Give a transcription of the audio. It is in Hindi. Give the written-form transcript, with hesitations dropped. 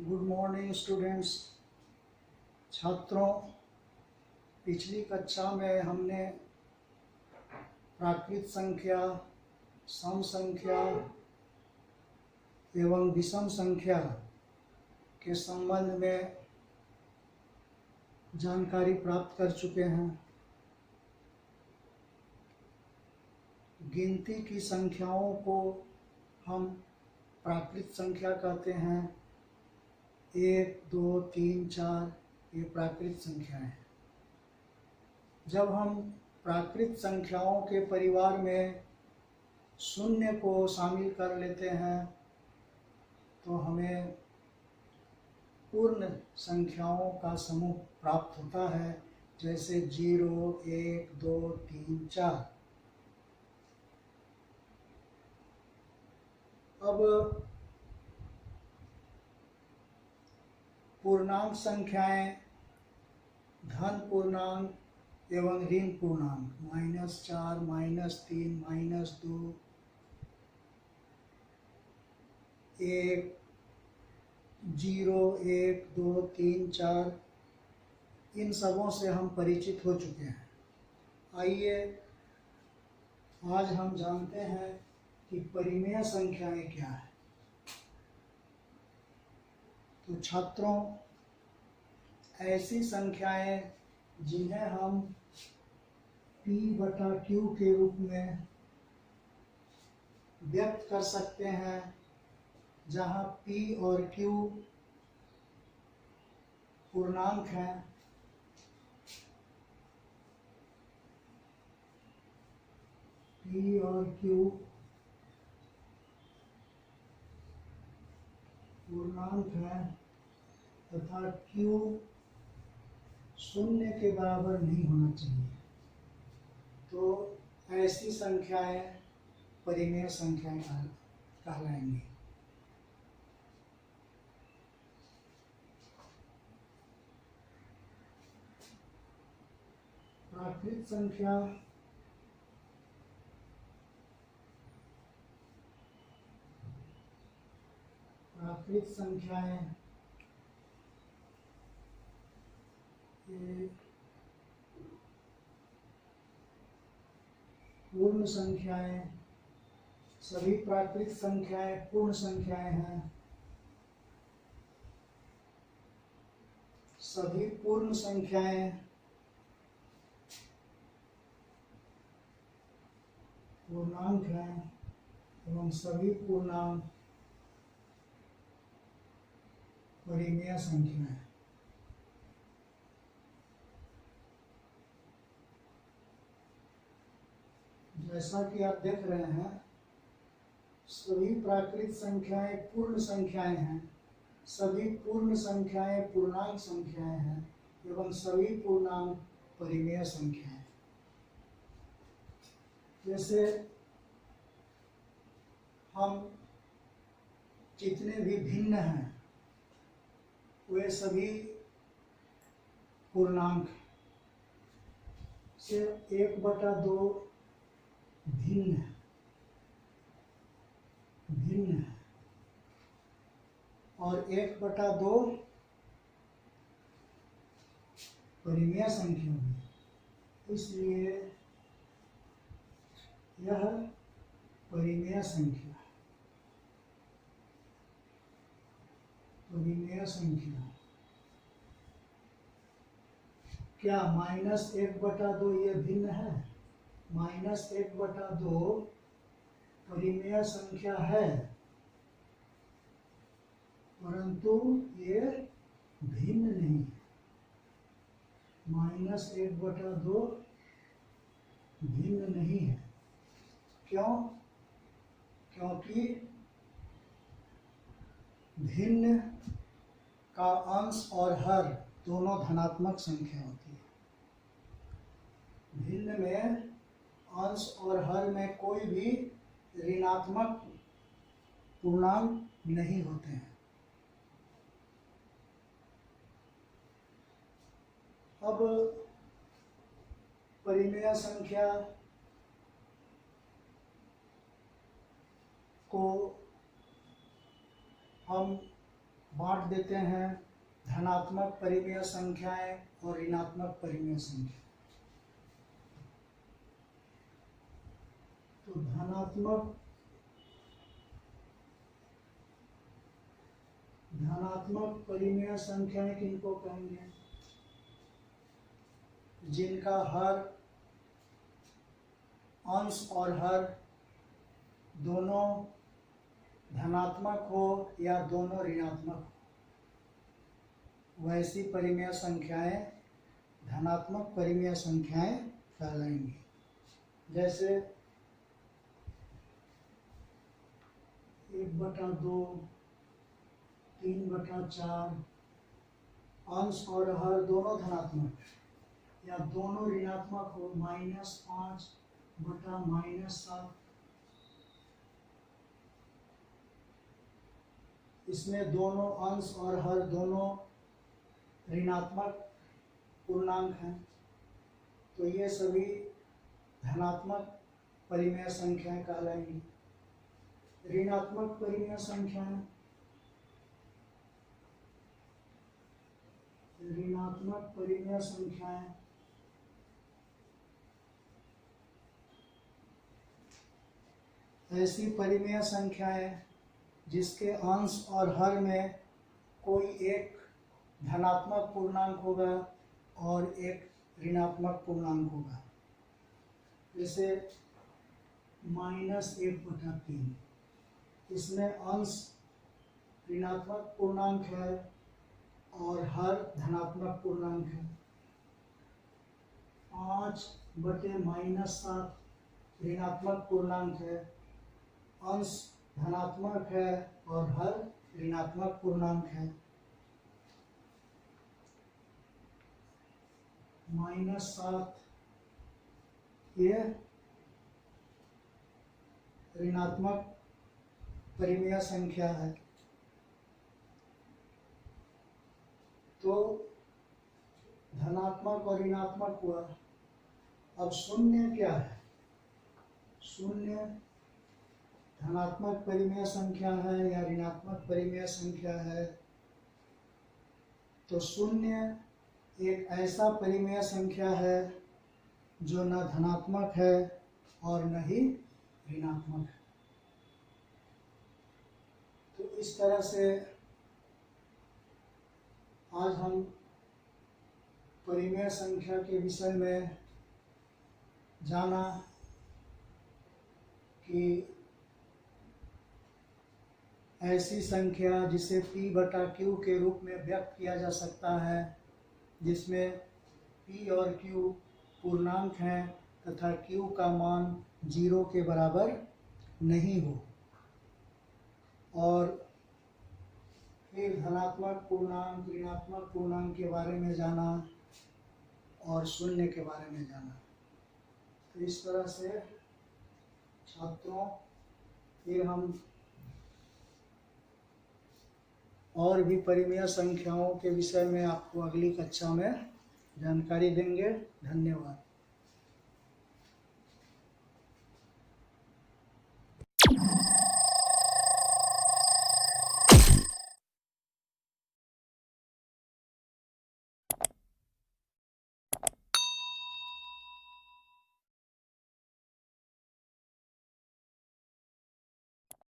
Good morning students. छात्रों, पिछली कक्षा में हमने प्राकृत संख्या, सम संख्या एवं विषम संख्या के संबंध में जानकारी प्राप्त कर चुके हैं। गिनती की संख्याओं को हम प्राकृत संख्या कहते हैं। 1, 2, 3, 4 ये प्राकृत संख्याएं हैं। जब हम प्राकृत संख्याओं के परिवार में शून्य को शामिल कर लेते हैं तो हमें पूर्ण संख्याओं का समूह प्राप्त होता है, जैसे 0, 1, 2, 3, 4। अब पूर्णांक संख्याएं, धन पूर्णांक एवं ऋण पूर्णांक, -4, -3, -2, 1, 0, 1, 2, 3, 4 इन सबों से हम परिचित हो चुके हैं। आइए आज हम जानते हैं कि परिमेय संख्याएं क्या है। तो छात्रों, ऐसी संख्याएं जिन्हें हम P/Q के रूप में व्यक्त कर सकते हैं, जहां P और Q पूर्णांक हैं, P और Q पूर्णांक है तथा Q शून्य के बराबर नहीं होना चाहिए, तो ऐसी संख्याएं परिमेय संख्याएं कहलाएंगी। प्राकृत संख्या प्राकृत संख्याएं पूर्ण संख्याएं, सभी प्राकृत संख्याएं पूर्ण संख्याएं हैं। सभी पूर्ण संख्याएं पूर्णांक हैं एवं सभी पूर्णांक परिमेय संख्या है। जैसा कि आप देख रहे हैं, सभी प्राकृत संख्याएं पूर्ण संख्याएं हैं, सभी पूर्ण संख्याएं पूर्णांक संख्याएं हैं एवं सभी पूर्णांक परिमेय संख्याएं। जैसे हम जितने भी भिन्न हैं वे सभी पूर्णांक से 1/2 भिन्न है और 1/2 परिमेय संख्या है। इसलिए यह परिमेय संख्या है। परिमेय संख्या क्या -1/2 ये भिन्न है? -1/2 परिमेय संख्या है, परंतु ये भिन्न नहीं है। -1/2 भिन्न नहीं है। क्यों? क्योंकि भिन्न का अंश और हर दोनों धनात्मक संख्या होती है। भिन्न में अंश और हर में कोई भी ऋणात्मक पूर्णांक नहीं होते हैं। अब परिमेय संख्या को हम बांट देते हैं धनात्मक परिमेय संख्याएं और ऋणात्मक परिमेय संख्या। तो धनात्मक परिमेय संख्याएं किनको कहेंगे? जिनका हर अंश और हर दोनों धनात्मक हो या दोनों ऋणात्मक हो, वैसी परिमेय संख्याएं धनात्मक परिमेय संख्याएं कहलाएंगी। जैसे 1/2, 3/4, अंश और हर दोनों धनात्मक या दोनों ऋणात्मक हो, -5/-7, इसमें दोनों अंश और हर दोनों ऋणात्मक पूर्णांक हैं, तो ये सभी धनात्मक परिमेय संख्याएं कहलाएंगी। ऋणात्मक परिमेय संख्याएं, ऋणात्मक परिमेय संख्याएं ऐसी परिमेय संख्याएं जिसके अंश और हर में कोई एक धनात्मक पूर्णांक होगा और एक ऋणात्मक पूर्णांक होगा। जैसे -1/3, इसमें अंश ऋणात्मक पूर्णांक है और हर धनात्मक पूर्णांक है। 5/-7 ऋणात्मक पूर्णांक है, अंश धनात्मक है और हर ऋणात्मक पूर्णांक है। -7 ये ऋणात्मक परिमेय संख्या है। तो धनात्मक और ऋणात्मक हुआ। अब शून्य क्या है? शून्य धनात्मक परिमेय संख्या है या ऋणात्मक परिमेय संख्या है? तो शून्य एक ऐसा परिमेय संख्या है जो न धनात्मक है और न ही ऋणात्मक है। तो इस तरह से आज हम परिमेय संख्या के विषय में जाना कि ऐसी संख्या जिसे P/Q के रूप में व्यक्त किया जा सकता है, जिसमें P और Q पूर्णांक हैं तथा Q का मान 0 के बराबर नहीं हो, और फिर धनात्मक पूर्णांक ऋणात्मक पूर्णांक के बारे में जाना और शून्य के बारे में जाना। तो इस तरह से छात्रों फिर हम और भी परिमेय संख्याओं के विषय में आपको अगली कक्षा में जानकारी देंगे। धन्यवाद।